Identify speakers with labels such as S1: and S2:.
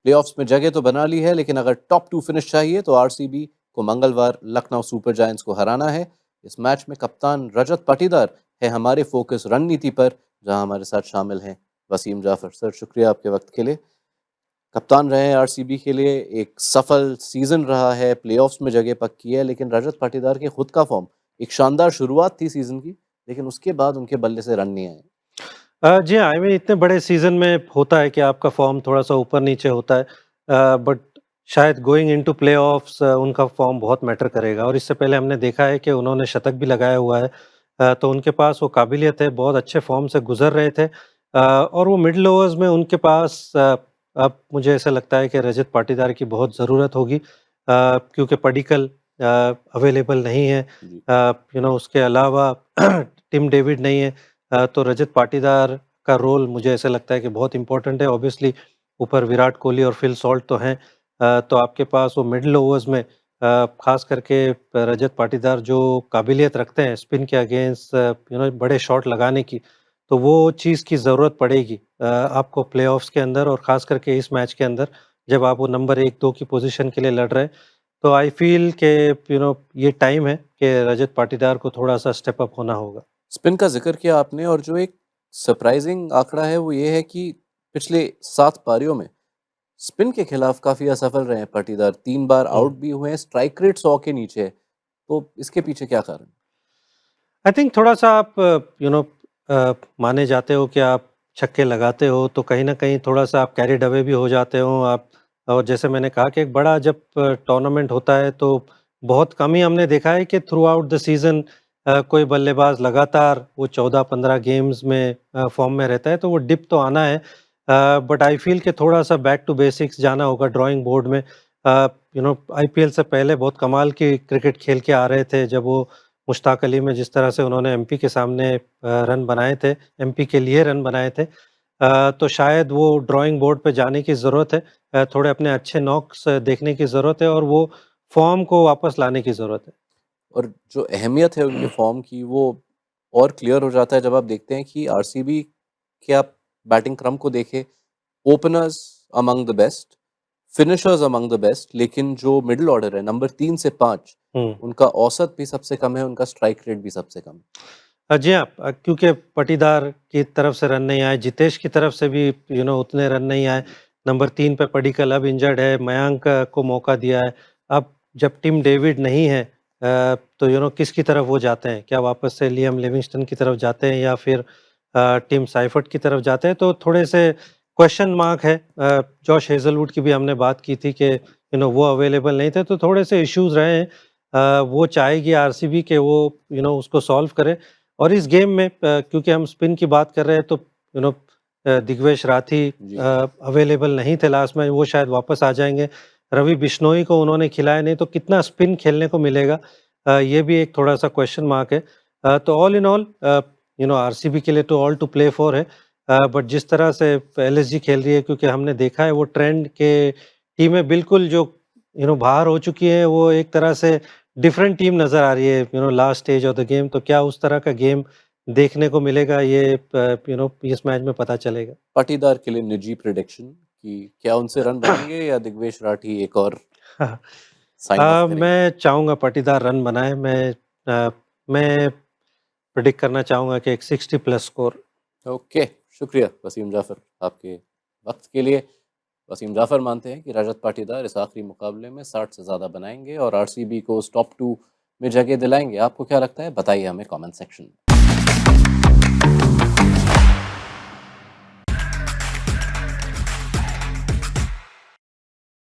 S1: Playoffs में जगह तो बना ली है, लेकिन अगर टॉप 2 फिनिश चाहिए तो आरसीबी को मंगलवार लखनऊ सुपर जायंट्स को हराना है। इस मैच में कप्तान रजत पाटीदार है हमारे फोकस रणनीति पर, जहां हमारे साथ शामिल हैं वसीम जाफर। सर, शुक्रिया आपके वक्त के लिए। कप्तान रहे हैं आरसीबी के लिए, एक सफल सीजन रहा है, प्लेऑफ्स में जगह पक्की है, लेकिन रजत पाटीदार के खुद का फॉर्म, एक शानदार शुरुआत थी सीजन की, लेकिन उसके बाद उनके बल्ले से रन नहीं आए।
S2: जी हाँ, आई मीन इतने बड़े सीज़न में होता है कि आपका फ़ॉर्म थोड़ा-सा ऊपर-नीचे होता है। बट शायद गोइंग इनटू प्लेऑफ्स उनका फ़ॉर्म बहुत मैटर करेगा और इससे पहले हमने देखा है कि उन्होंने शतक भी लगाया हुआ है। तो उनके पास वो काबिलियत है, बहुत अच्छे फ़ॉर्म से गुज़र रहे थे। और वो मिडल ओवर्स में उनके पास अब मुझे ऐसा लगता है कि रजत पाटीदार की बहुत ज़रूरत होगी, क्योंकि पडिक्कल अवेलेबल नहीं है।
S1: जी।
S2: उसके अलावा टिम डेविड नहीं है। तो रजत पाटीदार का रोल मुझे ऐसा लगता है कि बहुत इम्पोर्टेंट है। ऑब्वियसली ऊपर विराट कोहली और फिल सॉल्ट तो हैं। तो आपके पास वो मिडल ओवर्स में ख़ास करके रजत पाटीदार जो काबिलियत रखते हैं स्पिन के अगेंस्ट बड़े शॉट लगाने की, तो वो चीज़ की ज़रूरत पड़ेगी आपको प्लेऑफ्स के अंदर और ख़ास करके इस मैच के अंदर, जब आप वो नंबर 1-2 की पोज़ीशन के लिए लड़ रहे हैं। तो आई फ़ील के ये टाइम है कि रजत पाटीदार को थोड़ा-सा स्टेप अप होना होगा।
S1: स्पिन का जिक्र किया आपने, और जो एक सरप्राइजिंग आंकड़ा है वो ये है कि पिछले 7 पारियों में स्पिन के खिलाफ काफी असफल रहे हैं पाटीदार। 3 बार
S2: हुँ।
S1: आउट भी हुए हैं, स्ट्राइक रेट 100 के नीचे है। तो इसके पीछे क्या कारण?
S2: आई थिंक थोड़ा-सा आप माने जाते हो कि आप छक्के लगाते हो, तो कहीं न कहीं थोड़ा-सा आप कैरिड अवे भी हो जाते हो आप। और जैसे मैंने कहा कि एक बड़ा जब टूर्नामेंट होता है, तो बहुत कम ही हमने देखा है कि थ्रू आउट द सीज़न कोई बल्लेबाज लगातार वो 14-15 गेम्स में फ़ॉर्म में रहता है, तो वो डिप तो आना है। बट आई फ़ील कि थोड़ा-सा बैक टू बेसिक्स जाना होगा ड्राइंग बोर्ड में। आईपीएल से पहले बहुत कमाल की क्रिकेट खेल के आ रहे थे, जब वो मुश्ताक अली में जिस तरह से उन्होंने एमपी के सामने रन बनाए थे, एमपी के लिए रन बनाए थे। तो शायद वो ड्राइंग बोर्ड पे जाने की ज़रूरत है। थोड़े अपने अच्छे नॉक्स देखने की ज़रूरत है और वो फ़ॉर्म को वापस लाने की ज़रूरत है।
S1: और जो अहमियत है उनके फॉर्म की, वो और क्लियर हो जाता है जब आप देखते हैं कि आरसीबी के आप बैटिंग क्रम को देखें। Openers among the best, finishers among the best, लेकिन जो मिडिल ऑर्डर है नंबर 3 से 5,
S2: हुँ।
S1: उनका औसत भी सबसे कम है, उनका स्ट्राइक रेट भी सबसे कम है।
S2: जी हाँ, क्योंकि पाटीदार की तरफ से रन नहीं आए, जितेश की तरफ से भी उतने रन नहीं आए।
S1: जी।
S2: नंबर 3 पे पडिक्कल अब इंजर्ड है, मयंक को मौका दिया है। अब जब टिम डेविड नहीं है, तो किसकी तरफ वो जाते हैं? क्या वापस से लियाम लिविंगस्टन की तरफ जाते हैं या फिर टिम साइफर्ट की तरफ जाते हैं? तो थोड़े से क्वेश्चन मार्क है। जॉश हेज़लवुड की भी हमने बात की थी कि वो अवेलेबल नहीं थे, तो थोड़े से इश्यूज़ रहे हैं। वो चाहेगी आरसीबी कि वो उसको सॉल्व करे। और इस गेम में क्योंकि हम स्पिन की बात कर रहे हैं, तो दिग्वेश राठी
S1: जी।
S2: अवेलेबल नहीं थे लास्ट में, वो शायद वापस आ जाएँगे। रवि बिश्नोई को उन्होंने खिलाया नहीं, तो कितना स्पिन खेलने को मिलेगा? ये भी एक थोड़ा-सा क्वेश्चन मार्क है। तो ऑल इन ऑल आरसीबी के लिए तो ऑल टू प्ले फॉर है। बट जिस तरह से एलएसजी खेल रही है, क्योंकि हमने देखा है वो ट्रेंड के टीमें बिल्कुल जो बाहर हो चुकी है, वो एक तरह से डिफरेंट टीम नज़र आ रही है last stage of the game. तो क्या उस तरह का गेम देखने को मिलेगा, ये इस मैच में पता चलेगा।
S1: पाटीदार के लिए निजी प्रिडिक्शन कि क्या उनसे रन बनेंगे या दिग्वेश राठी एक और साइन ऑफ करेंगे?
S2: मैं चाहूँगा पाटीदार रन बनाए। मैं प्रेडिक्ट करना चाहूँगा कि एक 60 प्लस स्कोर।
S1: ओके, शुक्रिया वसीम जाफर आपके वक्त के लिए। वसीम जाफर मानते हैं कि रजत पाटीदार इस आखिरी मुकाबले में 60 से ज़्यादा बनाएंगे और आरसीबी को उस टॉप 2 में जगह दिलाएंगे। आपको क्या लगता है? बताइए हमें कमेंट सेक्शन में।